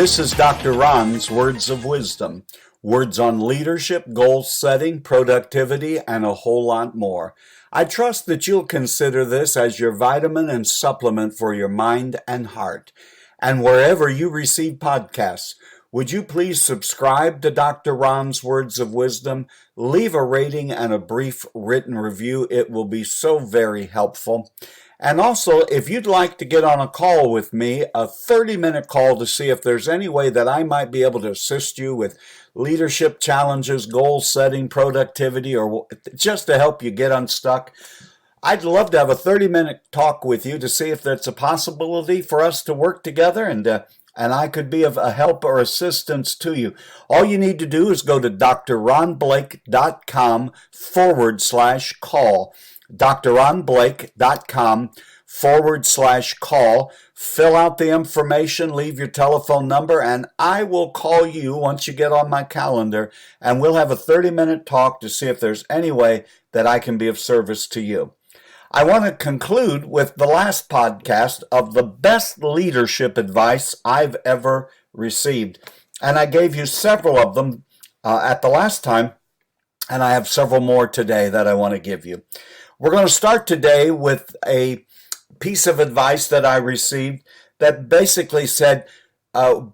This is Dr. Ron's Words of Wisdom. Words on leadership, goal setting, productivity, and a whole lot more. I trust that you'll consider this as your vitamin and supplement for your mind and heart. And wherever you receive podcasts, would you please subscribe to Dr. Ron's Words of Wisdom? Leave a rating and a brief written review. It will be so very helpful. And also, if you'd like to get on a call with me, a 30-minute call to see if there's any way that I might be able to assist you with leadership challenges, goal setting, productivity, or just to help you get unstuck, I'd love to have a 30-minute talk with you to see if there's a possibility for us to work together and I could be of a help or assistance to you. All you need to do is go to drronblake.com/call. drronblake.com/call. Fill out the information, leave your telephone number, and I will call you once you get on my calendar, and we'll have a 30-minute talk to see if there's any way that I can be of service to you. I want to conclude with the last podcast of the best leadership advice I've ever received. And I gave you several of them at the last time, and I have several more today that I want to give you. We're going to start today with a piece of advice that I received that basically said,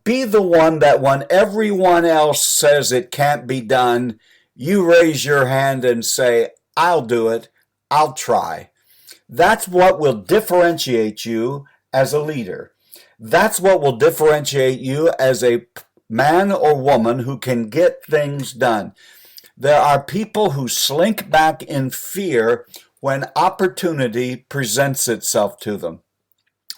be the one that when everyone else says it can't be done, you raise your hand and say, I'll do it, I'll try. That's what will differentiate you as a leader. That's what will differentiate you as a man or woman who can get things done. There are people who slink back in fear when opportunity presents itself to them.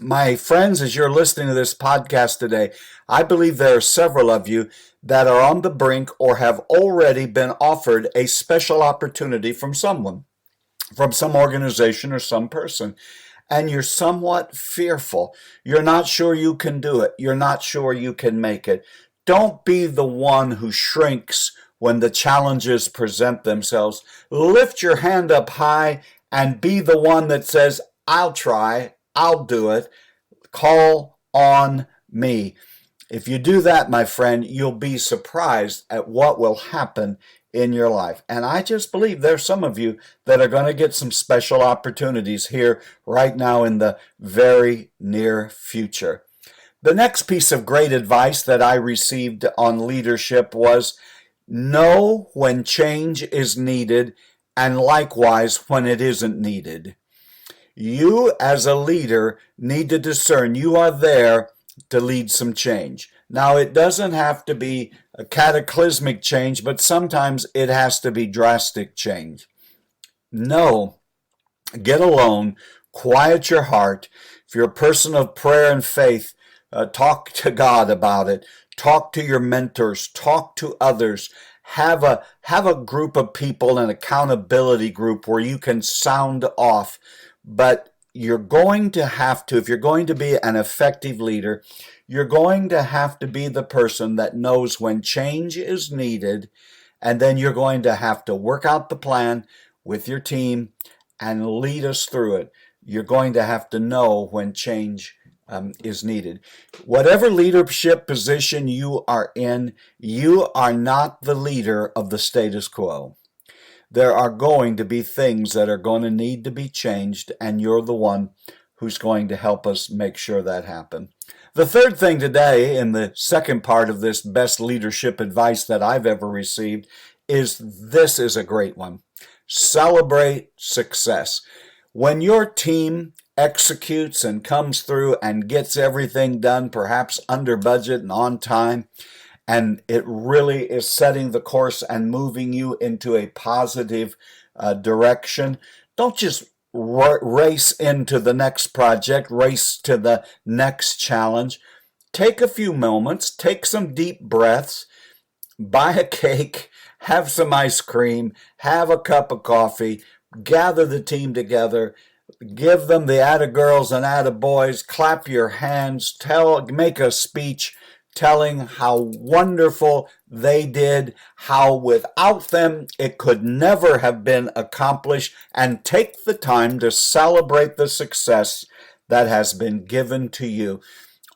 My friends, as you're listening to this podcast today, I believe there are several of you that are on the brink or have already been offered a special opportunity from someone, from some organization or some person, and you're somewhat fearful. You're not sure you can do it. You're not sure you can make it. Don't be the one who shrinks when the challenges present themselves. Lift your hand up high and be the one that says, I'll try, I'll do it, call on me. If you do that, my friend, you'll be surprised at what will happen in your life. And I just believe there's some of you that are going to get some special opportunities here right now in the very near future. The next piece of great advice that I received on leadership was know when change is needed and likewise when it isn't needed. You as a leader need to discern you are there to lead some change. Now, it doesn't have to be a cataclysmic change, but sometimes it has to be drastic change. No, get alone, quiet your heart. If you're a person of prayer and faith, talk to God about it. Talk to your mentors. Talk to others. Have a group of people, an accountability group where you can sound off. But you're going to have to, if you're going to be an effective leader, you're going to have to be the person that knows when change is needed, and then you're going to have to work out the plan with your team and lead us through it. You're going to have to know when change is needed. Whatever leadership position you are in, you are not the leader of the status quo. There are going to be things that are going to need to be changed, and you're the one who's going to help us make sure that happen. The third thing today, in the second part of this best leadership advice that I've ever received, is this is a great one. Celebrate success. When your team executes and comes through and gets everything done, perhaps under budget and on time, and it really is setting the course and moving you into a positive direction, don't just race into the next project, race to the next challenge. Take a few moments, take some deep breaths, buy a cake, have some ice cream, have a cup of coffee, gather the team together, give them the atta-girls and atta-boys, clap your hands, make a speech telling how wonderful they did, how without them it could never have been accomplished, and take the time to celebrate the success that has been given to you.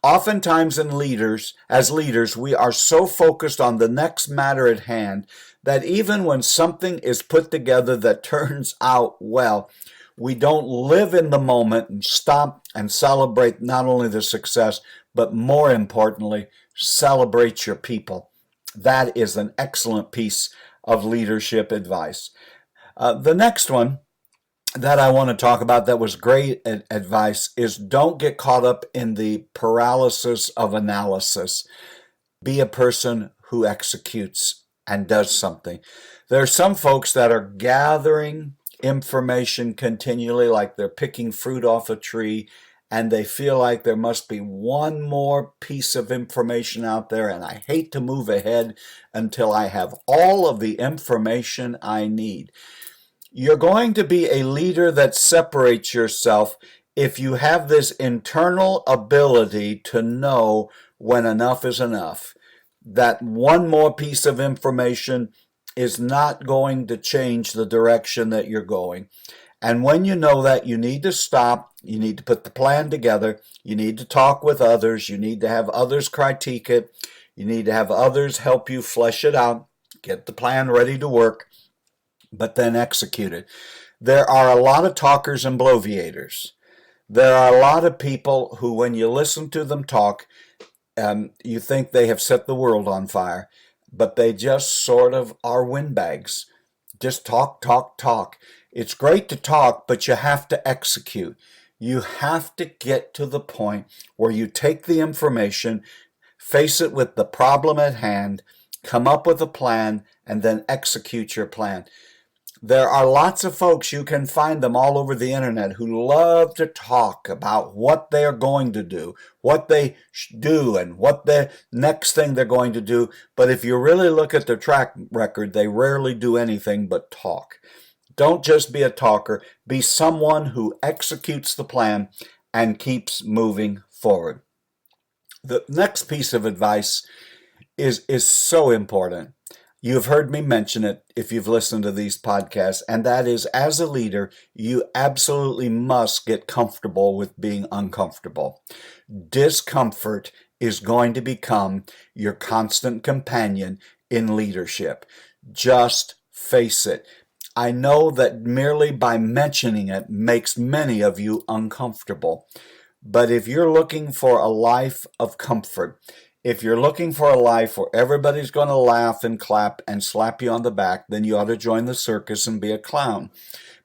Oftentimes as leaders, we are so focused on the next matter at hand that even when something is put together that turns out well, we don't live in the moment and stop and celebrate not only the success, but more importantly, celebrate your people. That is an excellent piece of leadership advice. The next one that I want to talk about that was great advice is don't get caught up in the paralysis of analysis. Be a person who executes and does something. There are some folks that are gathering information continually, like they're picking fruit off a tree, and they feel like there must be one more piece of information out there, and I hate to move ahead until I have all of the information I need. You're going to be a leader that separates yourself if you have this internal ability to know when enough is enough. That one more piece of information is not going to change the direction that you're going. And when you know that, you need to stop. You need to put the plan together. You need to talk with others. You need to have others critique it. You need to have others help you flesh it out, get the plan ready to work, but then execute it. There are a lot of talkers and bloviators. There are a lot of people who, when you listen to them talk, you think they have set the world on fire, but they just sort of are windbags. Just talk, talk, talk. It's great to talk, but you have to execute. You have to get to the point where you take the information, face it with the problem at hand, come up with a plan, and then execute your plan. There are lots of folks, you can find them all over the internet, who love to talk about what they're going to do, what they do, and what the next thing they're going to do. But if you really look at their track record, they rarely do anything but talk. Don't just be a talker. Be someone who executes the plan and keeps moving forward. The next piece of advice is so important. You've heard me mention it if you've listened to these podcasts, and that is, as a leader, you absolutely must get comfortable with being uncomfortable. Discomfort is going to become your constant companion in leadership. Just face it. I know that merely by mentioning it makes many of you uncomfortable, but if you're looking for a life of comfort, if you're looking for a life where everybody's going to laugh and clap and slap you on the back, then you ought to join the circus and be a clown.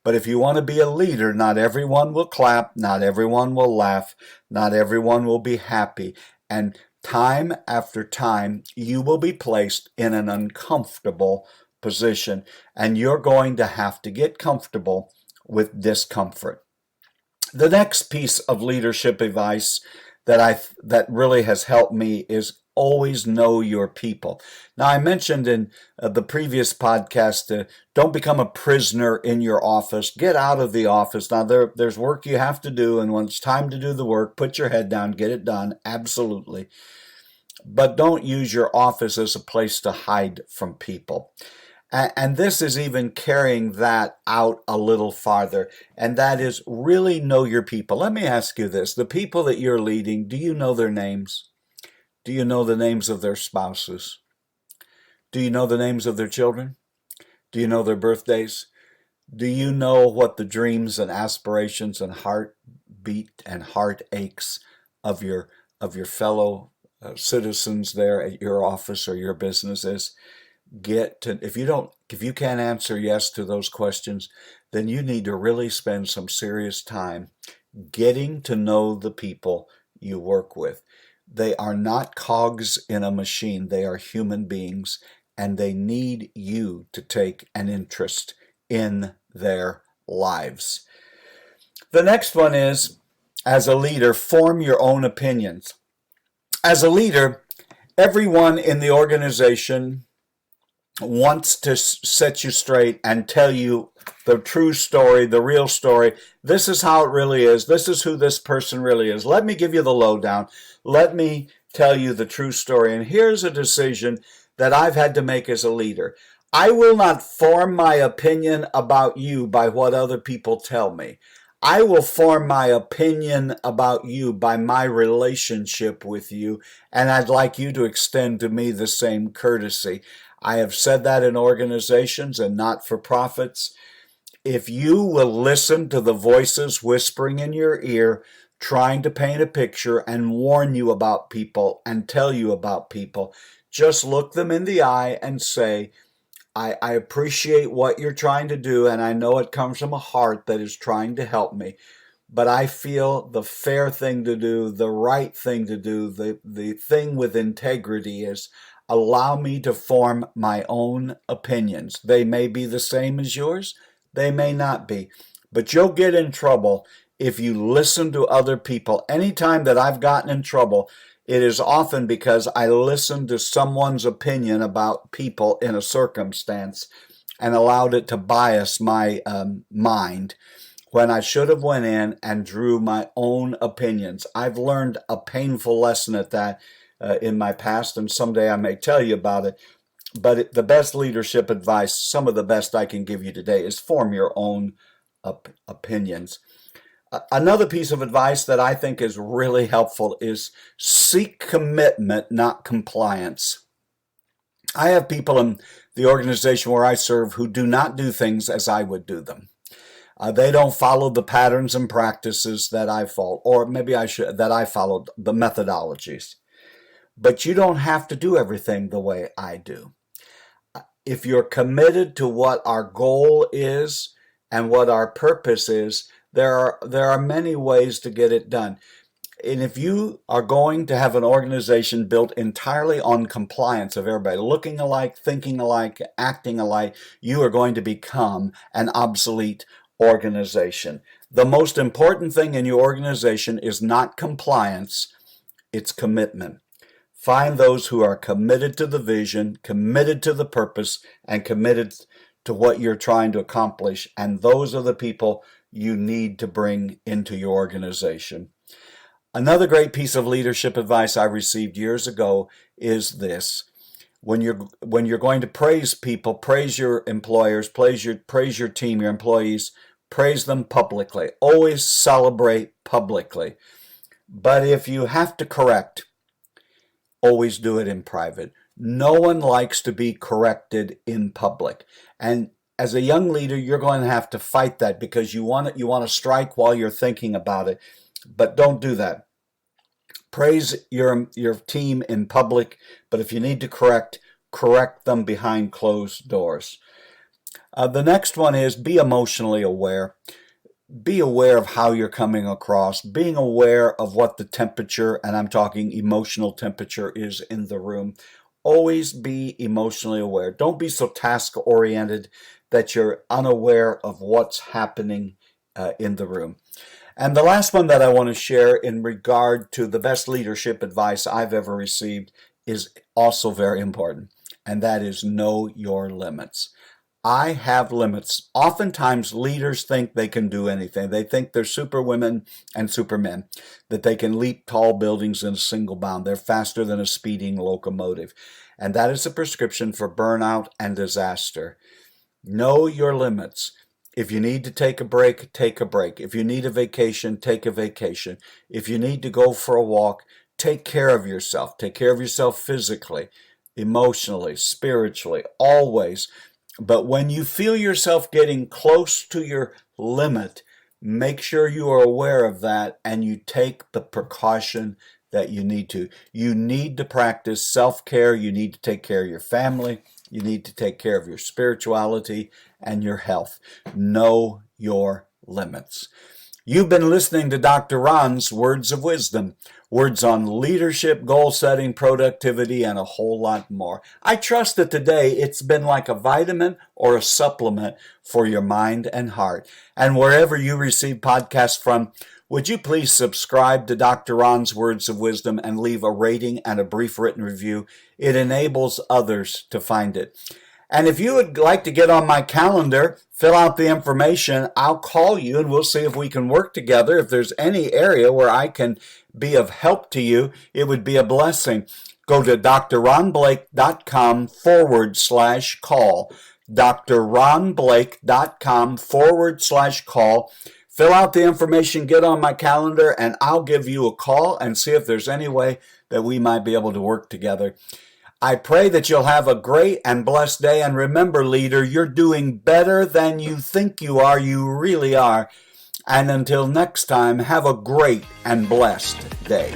But if you want to be a leader, not everyone will clap, not everyone will laugh, not everyone will be happy. And time after time, you will be placed in an uncomfortable position, and you're going to have to get comfortable with discomfort. The next piece of leadership advice that really has helped me is always know your people. Now, I mentioned in the previous podcast, don't become a prisoner in your office. Get out of the office. Now, there's work you have to do, and when it's time to do the work, put your head down, get it done, absolutely. But don't use your office as a place to hide from people. And this is even carrying that out a little farther, and that is really know your people. Let me ask you this. The people that you're leading, do you know their names? Do you know the names of their spouses? Do you know the names of their children? Do you know their birthdays? Do you know what the dreams and aspirations and heartbeat and heartaches of your fellow citizens there at your office or your business is? If you can't answer yes to those questions, then you need to really spend some serious time getting to know the people you work with. They are not cogs in a machine. They are human beings, and they need you to take an interest in their lives. The next one is, as a leader, form your own opinions. As a leader, everyone in the organization wants to set you straight and tell you the true story, the real story. This is how it really is. This is who this person really is. Let me give you the lowdown. Let me tell you the true story. And here's a decision that I've had to make as a leader. I will not form my opinion about you by what other people tell me. I will form my opinion about you by my relationship with you, and I'd like you to extend to me the same courtesy. I have said that in organizations and not-for-profits. If you will listen to the voices whispering in your ear, trying to paint a picture and warn you about people and tell you about people, just look them in the eye and say, I appreciate what you're trying to do, and I know it comes from a heart that is trying to help me. But I feel the fair thing to do, the right thing to do, the thing with integrity is allow me to form my own opinions. They may be the same as yours, they may not be. But you'll get in trouble if you listen to other people. Anytime that I've gotten in trouble, it is often because I listened to someone's opinion about people in a circumstance and allowed it to bias my mind when I should have went in and drew my own opinions. I've learned a painful lesson at that in my past, and someday I may tell you about it. But the best leadership advice, some of the best I can give you today, is form your own opinions. Another piece of advice that I think is really helpful is seek commitment, not compliance. I have people in the organization where I serve who do not do things as I would do them. They don't follow the patterns and practices that I follow, or maybe that I followed, the methodologies. But you don't have to do everything the way I do. If you're committed to what our goal is and what our purpose is, there are many ways to get it done. And if you are going to have an organization built entirely on compliance of everybody looking alike, thinking alike, acting alike, you are going to become an obsolete organization. The most important thing in your organization is not compliance, it's commitment. Find those who are committed to the vision, committed to the purpose, and committed to what you're trying to accomplish. And those are the people you need to bring into your organization. Another great piece of leadership advice I received years ago is this. When you're going to praise people, praise your employers, praise your team, your employees, praise them publicly. Always celebrate publicly. But if you have to correct, always do it in private. No one likes to be corrected in public. And as a young leader, you're going to have to fight that because you want to strike while you're thinking about it. But don't do that. Praise your team in public, but if you need to correct them behind closed doors. The next one is be emotionally aware. Be aware of how you're coming across, being aware of what the temperature, and I'm talking emotional temperature, is in the room. Always be emotionally aware. Don't be so task-oriented that you're unaware of what's happening in the room. And the last one that I want to share in regard to the best leadership advice I've ever received is also very important, and that is know your limits. I have limits. Oftentimes, leaders think they can do anything. They think they're superwomen and supermen, that they can leap tall buildings in a single bound. They're faster than a speeding locomotive. And that is a prescription for burnout and disaster. Know your limits. If you need to take a break, take a break. If you need a vacation, take a vacation. If you need to go for a walk, take care of yourself. Take care of yourself physically, emotionally, spiritually, always. But when you feel yourself getting close to your limit, make sure you are aware of that and you take the precaution that you need to. You need to practice self-care. You need to take care of your family. You need to take care of your spirituality and your health. Know your limits. You've been listening to Dr. Ron's Words of Wisdom, words on leadership, goal setting, productivity, and a whole lot more. I trust that today it's been like a vitamin or a supplement for your mind and heart. And wherever you receive podcasts from, would you please subscribe to Dr. Ron's Words of Wisdom and leave a rating and a brief written review? It enables others to find it. And if you would like to get on my calendar, fill out the information, I'll call you and we'll see if we can work together. If there's any area where I can be of help to you, it would be a blessing. Go to drronblake.com/call. drronblake.com/call. Fill out the information, get on my calendar, and I'll give you a call and see if there's any way that we might be able to work together. I pray that you'll have a great and blessed day. And remember, leader, you're doing better than you think you are. You really are. And until next time, have a great and blessed day.